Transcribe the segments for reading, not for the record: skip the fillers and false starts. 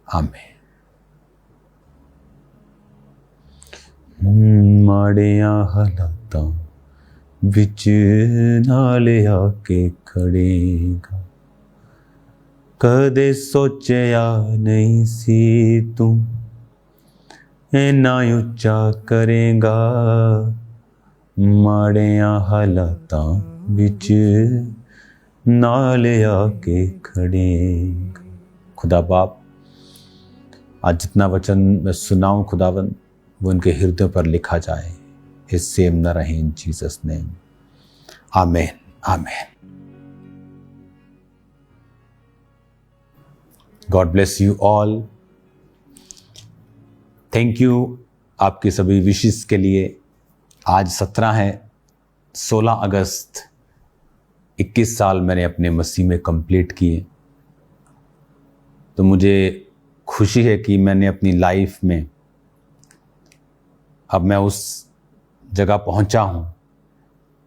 आमीन। माड़िया हालातां विच नाल आके खड़ेगा, कदे सोचया नहीं सी तू इन्ना उच्चा करेगा, माड़िया हालातां विच नाल आके खड़ेगा। खुदा बाप, आज जितना वचन मैं सुनाऊं खुदावन, वो उनके हृदय पर लिखा जाए, इस सेम न रहे, इन जीसस नेम, आमीन आमीन। God bless you all. Thank you आपकी सभी विशेस के लिए। आज 17 है, 16 अगस्त 21 साल मैंने अपने मसीह में कंप्लीट किए। तो मुझे खुशी है कि मैंने अपनी लाइफ में अब मैं उस जगह पहुंचा हूं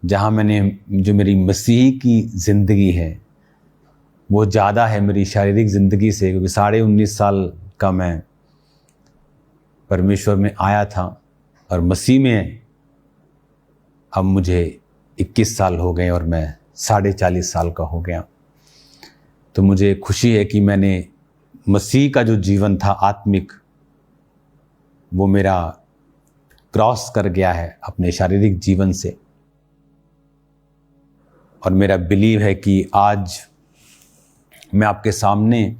जहां मैंने जो मेरी मसीही की ज़िंदगी है वो ज़्यादा है मेरी शारीरिक ज़िंदगी से, क्योंकि 19.5 साल का मैं परमेश्वर में आया था और मसीह में अब मुझे 21 साल हो गए और मैं 40.5 साल का हो गया। तो मुझे खुशी है कि मैंने मसीह का जो जीवन था आत्मिक, वो मेरा क्रॉस कर गया है अपने शारीरिक जीवन से। और मेरा बिलीव है कि आज मैं आपके सामने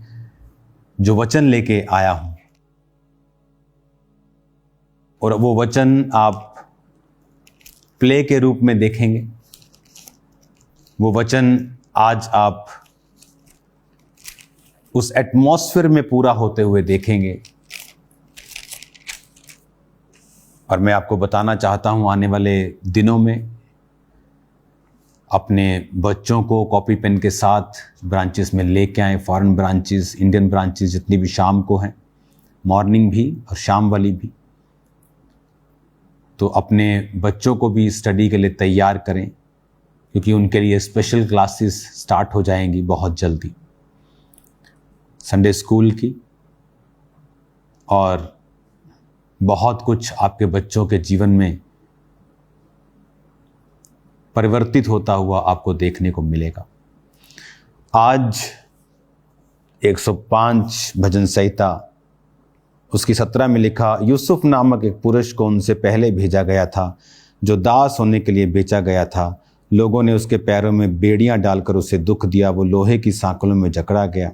जो वचन लेके आया हूं, और वो वचन आप प्ले के रूप में देखेंगे, वो वचन आज आप उस एटमॉस्फेयर में पूरा होते हुए देखेंगे। और मैं आपको बताना चाहता हूं, आने वाले दिनों में अपने बच्चों को कॉपी पेन के साथ ब्रांचेस में लेके आए, फॉरेन ब्रांचेस, इंडियन ब्रांचेस जितनी भी शाम को हैं, मॉर्निंग भी और शाम वाली भी। तो अपने बच्चों को भी स्टडी के लिए तैयार करें, क्योंकि उनके लिए स्पेशल क्लासेस स्टार्ट हो जाएंगी बहुत जल्दी, संडे स्कूल की। और बहुत कुछ आपके बच्चों के जीवन में परिवर्तित होता हुआ आपको देखने को मिलेगा। आज 105 भजन संहिता उसकी 17 में लिखा, यूसुफ नामक एक पुरुष को उनसे पहले भेजा गया था, जो दास होने के लिए बेचा गया था। लोगों ने उसके पैरों में बेड़ियां डालकर उसे दुख दिया, वो लोहे की सांकलों में जकड़ा गया।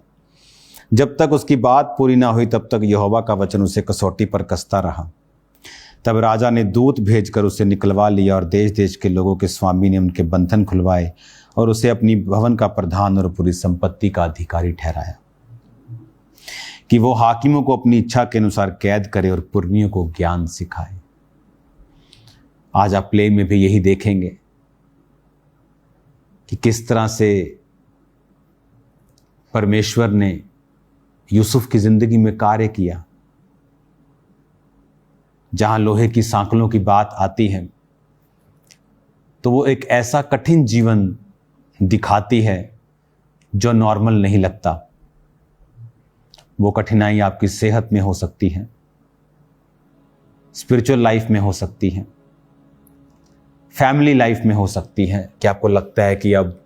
जब तक उसकी बात पूरी ना हुई तब तक यहोवा का वचन उसे कसौटी पर कसता रहा। तब राजा ने दूत भेजकर उसे निकलवा लिया और देश देश के लोगों के स्वामी ने उनके बंधन खुलवाए और उसे अपनी भवन का प्रधान और पूरी संपत्ति का अधिकारी ठहराया, कि वो हाकिमों को अपनी इच्छा के अनुसार कैद करे और पुरनियों को ज्ञान सिखाए। आज आप प्ले में भी यही देखेंगे कि किस तरह से परमेश्वर ने यूसुफ की जिंदगी में कार्य किया। जहां लोहे की सांकलों की बात आती है तो वो एक ऐसा कठिन जीवन दिखाती है जो नॉर्मल नहीं लगता। वो कठिनाई आपकी सेहत में हो सकती है, स्पिरिचुअल लाइफ में हो सकती है, फैमिली लाइफ में हो सकती है, कि आपको लगता है कि अब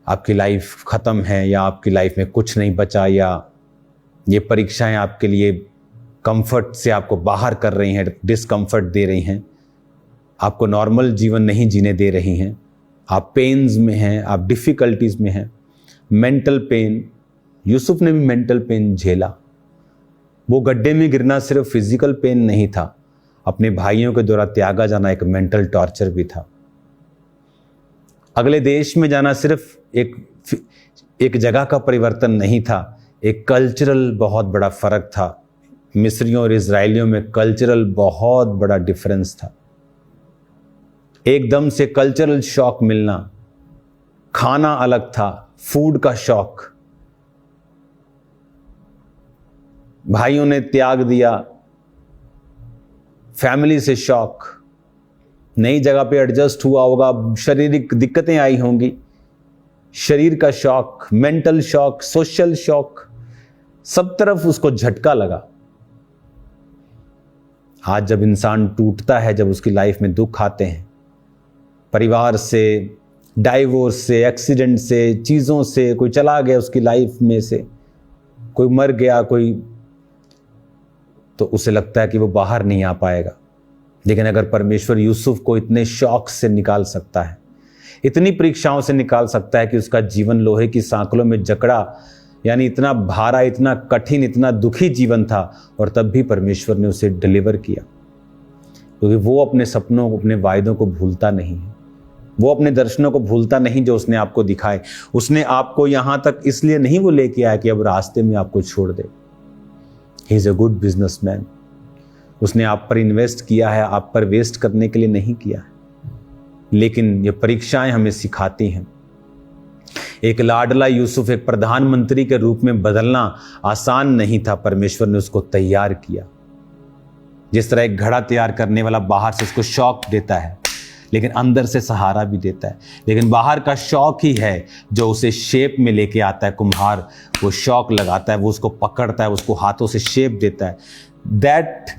आपकी लाइफ खत्म है या आपकी लाइफ में कुछ नहीं बचा, या ये परीक्षाएं आपके लिए कंफर्ट से आपको बाहर कर रही हैं, डिस्कंफर्ट दे रही हैं, आपको नॉर्मल जीवन नहीं जीने दे रही हैं, आप पेन्स में हैं, आप डिफ़िकल्टीज़ में हैं, मेंटल पेन। यूसुफ ने भी मेंटल पेन झेला। वो गड्ढे में गिरना सिर्फ फिजिकल पेन नहीं था, अपने भाइयों के द्वारा त्यागा जाना एक मेंटल टॉर्चर भी था। अगले देश में जाना सिर्फ एक जगह का परिवर्तन नहीं था, एक कल्चरल बहुत बड़ा फर्क था। मिस्रियों और इजराइलियों में कल्चरल बहुत बड़ा डिफरेंस था। एकदम से कल्चरल शॉक मिलना, खाना अलग था, फूड का शॉक, भाइयों ने त्याग दिया, फैमिली से शॉक, नई जगह पे एडजस्ट हुआ होगा, शारीरिक दिक्कतें आई होंगी, शरीर का shock, mental shock, social shock, सब तरफ उसको झटका लगा। आज जब इंसान टूटता है, जब उसकी लाइफ में दुख आते हैं, परिवार से, डाइवोर्स से, एक्सीडेंट से, चीज़ों से, कोई चला गया उसकी लाइफ में से, कोई मर गया, कोई, तो उसे लगता है कि वो बाहर नहीं आ पाएगा। लेकिन अगर परमेश्वर यूसुफ को इतने शौक से निकाल सकता है, इतनी परीक्षाओं से निकाल सकता है कि उसका जीवन लोहे की सांकलों में जकड़ा, यानी इतना भारा, इतना कठिन, इतना दुखी जीवन था, और तब भी परमेश्वर ने उसे डिलीवर किया, क्योंकि वो अपने सपनों को, अपने वायदों को भूलता नहीं है। वो अपने दर्शनों को भूलता नहीं जो उसने आपको दिखाए। उसने आपको यहां तक इसलिए नहीं वो लेके आया कि अब रास्ते में आपको छोड़ दे। He is a good businessman. उसने आप पर इन्वेस्ट किया है, आप पर वेस्ट करने के लिए नहीं किया है। लेकिन ये परीक्षाएं हमें सिखाती हैं। एक लाडला यूसुफ एक प्रधानमंत्री के रूप में बदलना आसान नहीं था। परमेश्वर ने उसको तैयार किया। जिस तरह एक घड़ा तैयार करने वाला बाहर से उसको शौक देता है, लेकिन अंदर से सहारा भी देता है। लेकिन बाहर का शौक ही है जो उसे शेप में लेके आता है। कुम्हार वो शौक लगाता है, वो उसको पकड़ता है, उसको हाथों से शेप देता है। दैट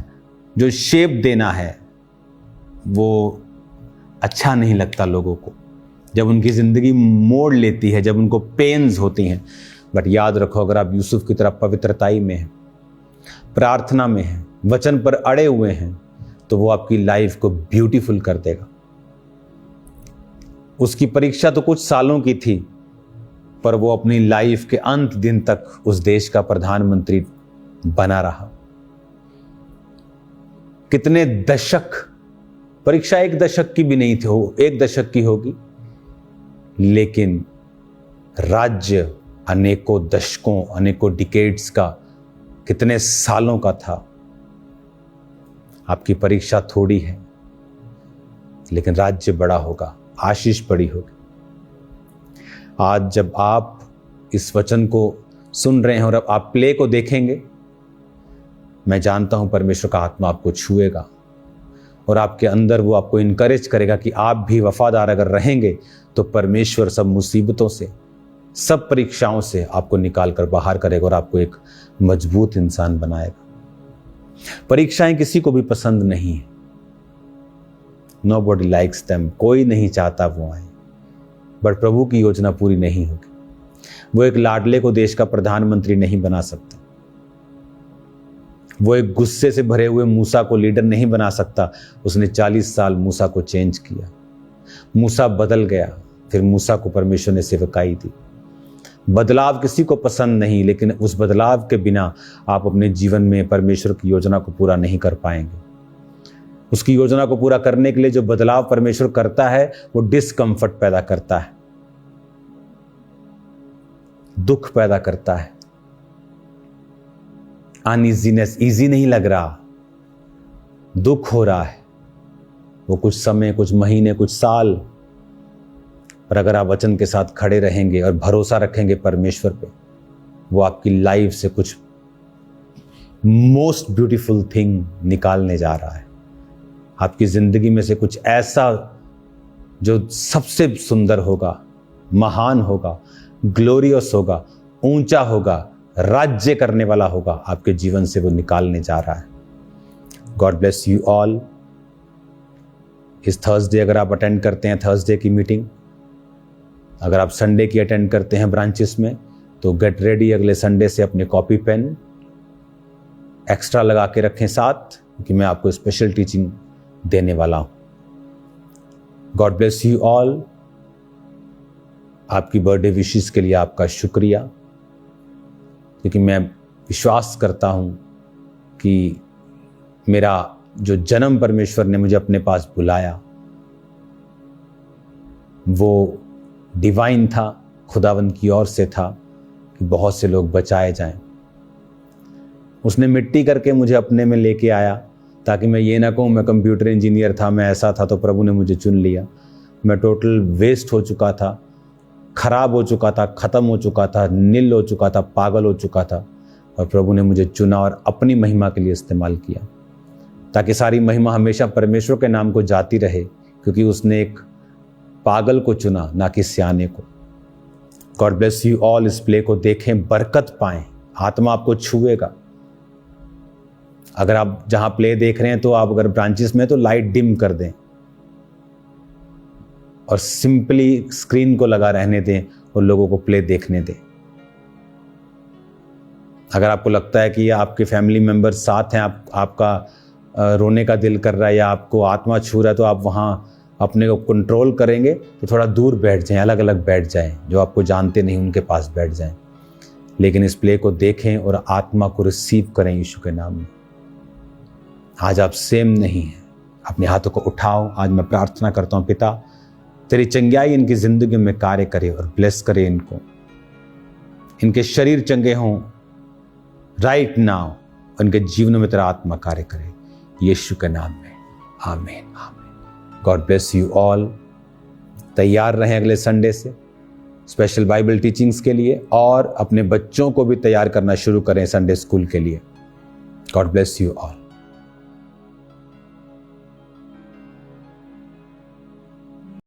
जो शेप देना है वो अच्छा नहीं लगता लोगों को, जब उनकी ज़िंदगी मोड़ लेती है, जब उनको पेन्स होती हैं। बट याद रखो, अगर आप यूसुफ की तरह पवित्रताई में हैं, प्रार्थना में हैं, वचन पर अड़े हुए हैं, तो वो आपकी लाइफ को ब्यूटीफुल कर देगा। उसकी परीक्षा तो कुछ सालों की थी, पर वो अपनी लाइफ के अंत दिन तक उस देश का प्रधानमंत्री बना रहा। कितने दशक, परीक्षा एक दशक की भी नहीं थी, हो 1 दशक की होगी, लेकिन राज्य अनेकों दशकों, अनेकों डिकेड्स का, कितने सालों का था। आपकी परीक्षा थोड़ी है, लेकिन राज्य बड़ा होगा, आशीष बड़ी होगी। आज जब आप इस वचन को सुन रहे हैं और अब आप प्ले को देखेंगे, मैं जानता हूं परमेश्वर का आत्मा आपको छुएगा और आपके अंदर वो आपको इनकरेज करेगा कि आप भी वफादार अगर रहेंगे तो परमेश्वर सब मुसीबतों से, सब परीक्षाओं से आपको निकाल कर बाहर करेगा और आपको एक मजबूत इंसान बनाएगा। परीक्षाएं किसी को भी पसंद नहीं है। Nobody likes them। कोई नहीं चाहता वो आए, बट प्रभु की योजना पूरी नहीं होगी। वो एक लाडले को देश का प्रधानमंत्री नहीं बना सकता। वो एक गुस्से से भरे हुए मूसा को लीडर नहीं बना सकता। उसने 40 साल मूसा को चेंज किया। मूसा बदल गया, फिर मूसा को परमेश्वर ने सेवकाई दी। बदलाव किसी को पसंद नहीं, लेकिन उस बदलाव के बिना आप अपने जीवन में परमेश्वर की योजना को पूरा नहीं कर पाएंगे। उसकी योजना को पूरा करने के लिए जो बदलाव परमेश्वर करता है वो डिस्कंफर्ट पैदा करता है, दुख पैदा करता है, अनईजीनेस, इजी नहीं लग रहा, दुख हो रहा है। वो कुछ समय, कुछ महीने, कुछ साल, पर अगर आप वचन के साथ खड़े रहेंगे और भरोसा रखेंगे परमेश्वर पे, वो आपकी लाइफ से कुछ मोस्ट ब्यूटीफुल थिंग निकालने जा रहा है। आपकी जिंदगी में से कुछ ऐसा जो सबसे सुंदर होगा, महान होगा, ग्लोरियस होगा, ऊंचा होगा, राज्य करने वाला होगा, आपके जीवन से वो निकालने जा रहा है। God bless you all. इस थर्सडे अगर आप अटेंड करते हैं थर्सडे की मीटिंग, अगर आप संडे की अटेंड करते हैं ब्रांचेस में, तो गेट रेडी, अगले संडे से अपने कॉपी पेन एक्स्ट्रा लगा के रखें साथ, क्योंकि मैं आपको स्पेशल टीचिंग देने वाला हूं। God bless you all. आपकी बर्थडे विशेस के लिए आपका शुक्रिया, क्योंकि मैं विश्वास करता हूं कि मेरा जो जन्म परमेश्वर ने मुझे अपने पास बुलाया वो डिवाइन था, खुदावंद की ओर से था कि बहुत से लोग बचाए जाएं। उसने मिट्टी करके मुझे अपने में लेके आया ताकि मैं ये ना कहूँ मैं कंप्यूटर इंजीनियर था, मैं ऐसा था, तो प्रभु ने मुझे चुन लिया। मैं टोटल वेस्ट हो चुका था, खराब हो चुका था, ख़त्म हो चुका था, नील हो चुका था, पागल हो चुका था, और प्रभु ने मुझे चुना और अपनी महिमा के लिए इस्तेमाल किया, ताकि सारी महिमा हमेशा परमेश्वर के नाम को जाती रहे, क्योंकि उसने एक पागल को चुना, ना कि सियाने को। God bless you all. इस प्ले को देखें, बरकत पाएं, आत्मा आपको छुएगा। अगर आप जहां प्ले देख रहे हैं तो आप अगर ब्रांचेस में तो लाइट डिम कर दें और सिंपली स्क्रीन को लगा रहने दें और लोगों को प्ले देखने दें। अगर आपको लगता है कि आपके फैमिली मेंबर साथ हैं, आपका रोने का दिल कर रहा है या आपको आत्मा छू रहा है, तो आप वहां अपने को कंट्रोल करेंगे तो थोड़ा दूर बैठ जाएं, अलग अलग बैठ जाएं, जो आपको जानते नहीं उनके पास बैठ जाएं। लेकिन इस प्ले को देखें और आत्मा को रिसीव करें यीशु के नाम में। आज आप सेम नहीं हैं, अपने हाथों को उठाओ। आज मैं प्रार्थना करता हूं, पिता तेरी चंगाई इनकी जिंदगी में कार्य करे और ब्लेस करे इनको, इनके शरीर चंगे हों राइट नाउ, उनके जीवन में तेरा आत्मा कार्य करे यीशु के नाम में। आमीन आमीन। God bless you all. तैयार रहें अगले संडे से स्पेशल बाइबल टीचिंग्स के लिए और अपने बच्चों को भी तैयार करना शुरू करें संडे स्कूल के लिए। God bless you all.